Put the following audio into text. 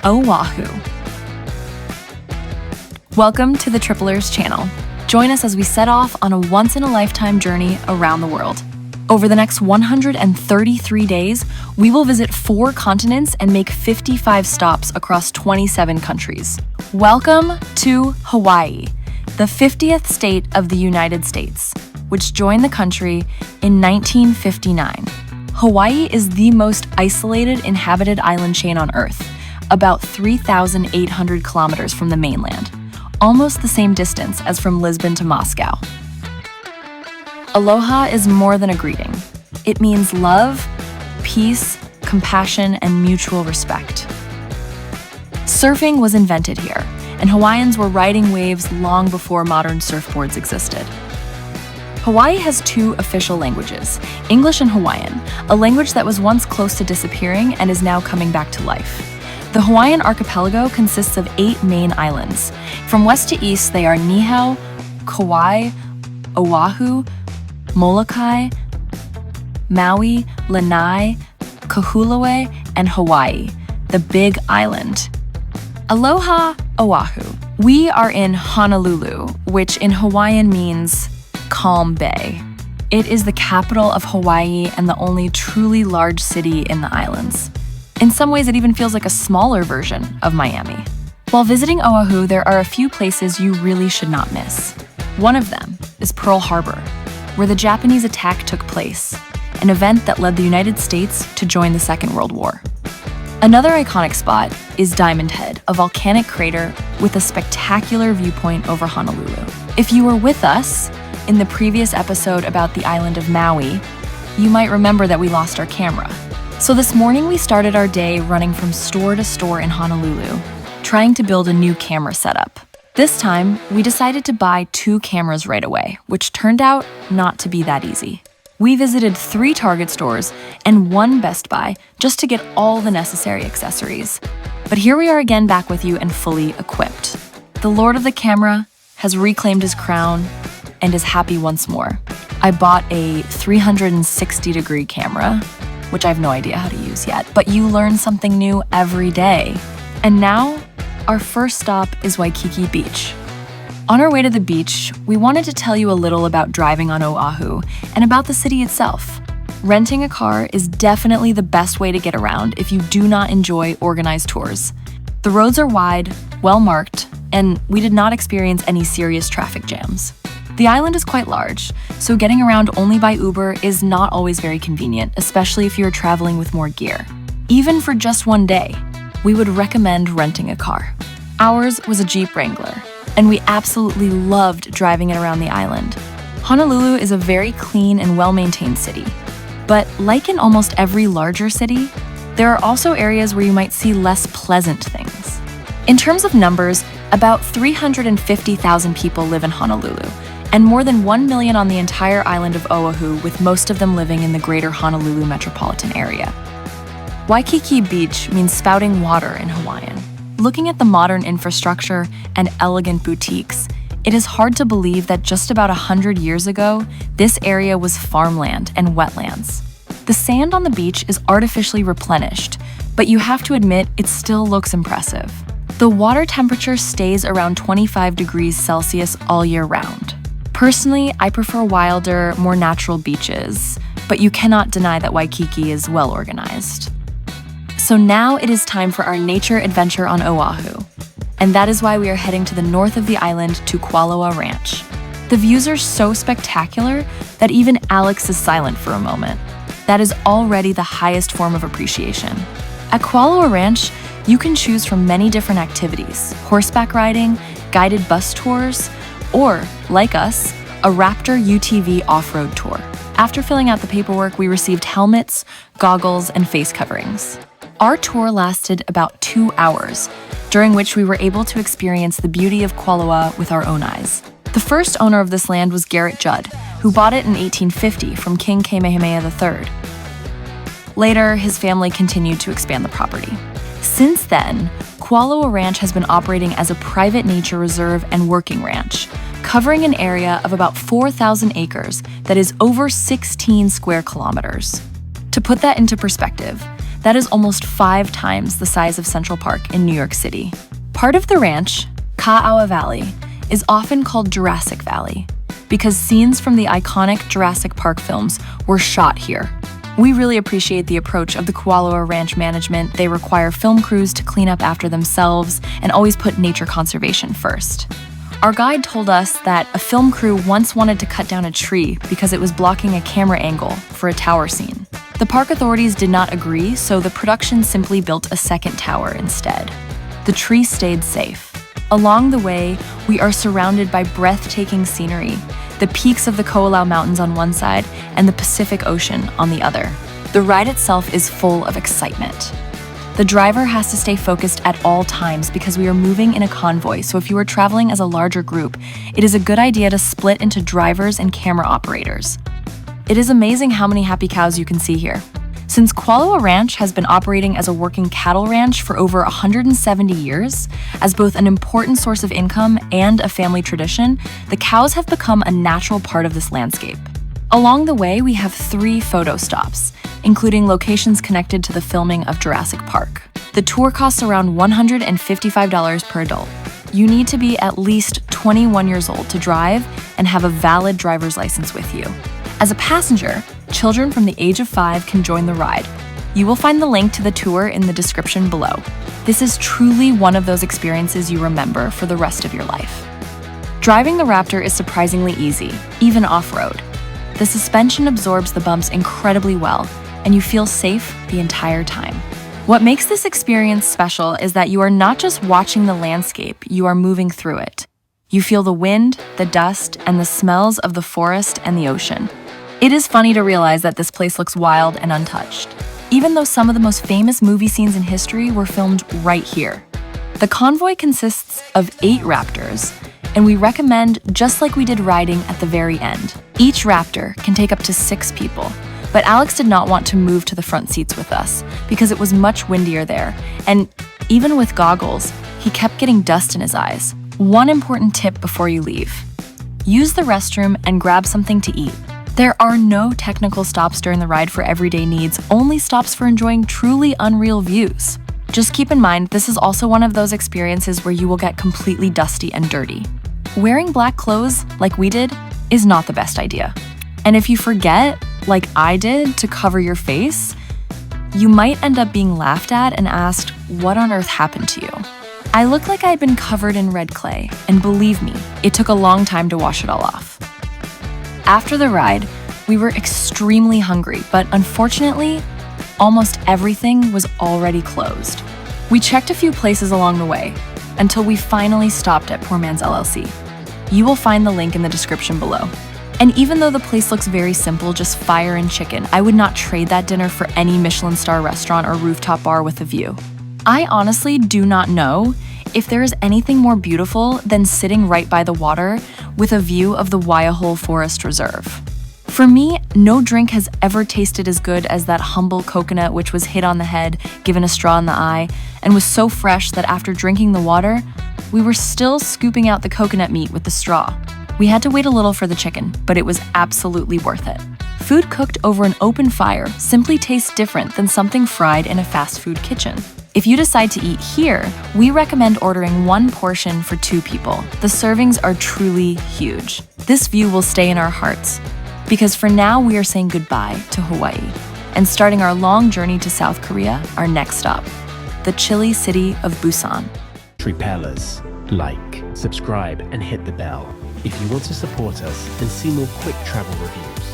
Oahu. Welcome to the Triplers channel. Join us as we set off on a once-in-a-lifetime journey around the world. Over the next 133 days, we will visit 4 continents and make 55 stops across 27 countries. Welcome to Hawaii, the 50th state of the United States, which joined the country in 1959. Hawaii is the most isolated inhabited island chain on Earth, about 3,800 kilometers from the mainland, almost the same distance as from Lisbon to Moscow. Aloha is more than a greeting. It means love, peace, compassion, and mutual respect. Surfing was invented here, and Hawaiians were riding waves long before modern surfboards existed. Hawaii has 2 official languages, English and Hawaiian, a language that was once close to disappearing and is now coming back to life. The Hawaiian archipelago consists of 8 main islands. From west to east, they are Niihau, Kauai, Oahu, Molokai, Maui, Lanai, Kahului, and Hawaii, the Big Island. Aloha, Oahu. We are in Honolulu, which in Hawaiian means calm bay. It is the capital of Hawaii and the only truly large city in the islands. In some ways, it even feels like a smaller version of Miami. While visiting Oahu, there are a few places you really should not miss. One of them is Pearl Harbor, where the Japanese attack took place, an event that led the United States to join the Second World War. Another iconic spot is Diamond Head, a volcanic crater with a spectacular viewpoint over Honolulu. If you were with us in the previous episode about the island of Maui, you might remember that we lost our camera. So this morning we started our day running from store to store in Honolulu, trying to build a new camera setup. This time, we decided to buy 2 cameras right away, which turned out not to be that easy. We visited 3 Target stores and 1 Best Buy just to get all the necessary accessories. But here we are again back with you and fully equipped. The Lord of the Camera has reclaimed his crown and is happy once more. I bought a 360-degree camera, which I have no idea how to use yet, but you learn something new every day. And now, our first stop is Waikiki Beach. On our way to the beach, we wanted to tell you a little about driving on Oahu and about the city itself. Renting a car is definitely the best way to get around if you do not enjoy organized tours. The roads are wide, well-marked, and we did not experience any serious traffic jams. The island is quite large, so getting around only by Uber is not always very convenient, especially if you're traveling with more gear. Even for just one day, we would recommend renting a car. Ours was a Jeep Wrangler, and we absolutely loved driving it around the island. Honolulu is a very clean and well-maintained city, but like in almost every larger city, there are also areas where you might see less pleasant things. In terms of numbers, about 350,000 people live in Honolulu, and more than 1 million on the entire island of Oahu, with most of them living in the greater Honolulu metropolitan area. Waikiki Beach means spouting water in Hawaiian. Looking at the modern infrastructure and elegant boutiques, it is hard to believe that just about 100 years ago, this area was farmland and wetlands. The sand on the beach is artificially replenished, but you have to admit it still looks impressive. The water temperature stays around 25 degrees Celsius all year round. Personally, I prefer wilder, more natural beaches, but you cannot deny that Waikiki is well organized. So now it is time for our nature adventure on Oahu, and that is why we are heading to the north of the island to Kualoa Ranch. The views are so spectacular that even Alex is silent for a moment. That is already the highest form of appreciation. At Kualoa Ranch, you can choose from many different activities: horseback riding, guided bus tours, or, like us, a Raptor UTV off-road tour. After filling out the paperwork, we received helmets, goggles, and face coverings. Our tour lasted about 2 hours, during which we were able to experience the beauty of Kualoa with our own eyes. The first owner of this land was Garrett Judd, who bought it in 1850 from King Kamehameha III. Later, his family continued to expand the property. Since then, Kualoa Ranch has been operating as a private nature reserve and working ranch, covering an area of about 4,000 acres that is over 16 square kilometers. To put that into perspective, That is almost 5 times the size of Central Park in New York City. Part of the ranch, Kualoa Valley, is often called Jurassic Valley because scenes from the iconic Jurassic Park films were shot here. We really appreciate the approach of the Kualoa Ranch management. They require film crews to clean up after themselves and always put nature conservation first. Our guide told us that a film crew once wanted to cut down a tree because it was blocking a camera angle for a tower scene. The park authorities did not agree, so the production simply built a second tower instead. The tree stayed safe. Along the way, we are surrounded by breathtaking scenery, the peaks of the Kualoa Mountains on one side and the Pacific Ocean on the other. The ride itself is full of excitement. The driver has to stay focused at all times because we are moving in a convoy, so if you are traveling as a larger group, it is a good idea to split into drivers and camera operators. It is amazing how many happy cows you can see here. Since Kualoa Ranch has been operating as a working cattle ranch for over 170 years, as both an important source of income and a family tradition, the cows have become a natural part of this landscape. Along the way, we have 3 photo stops, including locations connected to the filming of Jurassic Park. The tour costs around $155 per adult. You need to be at least 21 years old to drive and have a valid driver's license with you. As a passenger, children from the age of 5 can join the ride. You will find the link to the tour in the description below. This is truly one of those experiences you remember for the rest of your life. Driving the Raptor is surprisingly easy, even off-road. The suspension absorbs the bumps incredibly well, and you feel safe the entire time. What makes this experience special is that you are not just watching the landscape, you are moving through it. You feel the wind, the dust, and the smells of the forest and the ocean. It is funny to realize that this place looks wild and untouched, even though some of the most famous movie scenes in history were filmed right here. The convoy consists of 8 Raptors, and we recommend, just like we did riding at the very end. Each Raptor can take up to 6 people, but Alex did not want to move to the front seats with us because it was much windier there, and even with goggles, he kept getting dust in his eyes. One important tip before you leave: use the restroom and grab something to eat. There are no technical stops during the ride for everyday needs, only stops for enjoying truly unreal views. Just keep in mind, this is also one of those experiences where you will get completely dusty and dirty. Wearing black clothes, like we did, is not the best idea. And if you forget, like I did, to cover your face, you might end up being laughed at and asked, what on earth happened to you? I looked like I'd been covered in red clay, and believe me, it took a long time to wash it all off. After the ride, we were extremely hungry, but unfortunately, almost everything was already closed. We checked a few places along the way, until we finally stopped at Poor Man's LLC. You will find the link in the description below. And even though the place looks very simple, just fire and chicken, I would not trade that dinner for any Michelin star restaurant or rooftop bar with a view. I honestly do not know if there is anything more beautiful than sitting right by the water with a view of the Waiahole Forest Reserve. For me, no drink has ever tasted as good as that humble coconut which was hit on the head, given a straw in the eye, and was so fresh that after drinking the water, we were still scooping out the coconut meat with the straw. We had to wait a little for the chicken, but it was absolutely worth it. Food cooked over an open fire simply tastes different than something fried in a fast food kitchen. If you decide to eat here, we recommend ordering 1 portion for 2 people. The servings are truly huge. This view will stay in our hearts, because for now we are saying goodbye to Hawaii and starting our long journey to South Korea, our next stop, the chilly city of Busan. Repellers, like, subscribe, and hit the bell if you want to support us and see more quick travel reviews.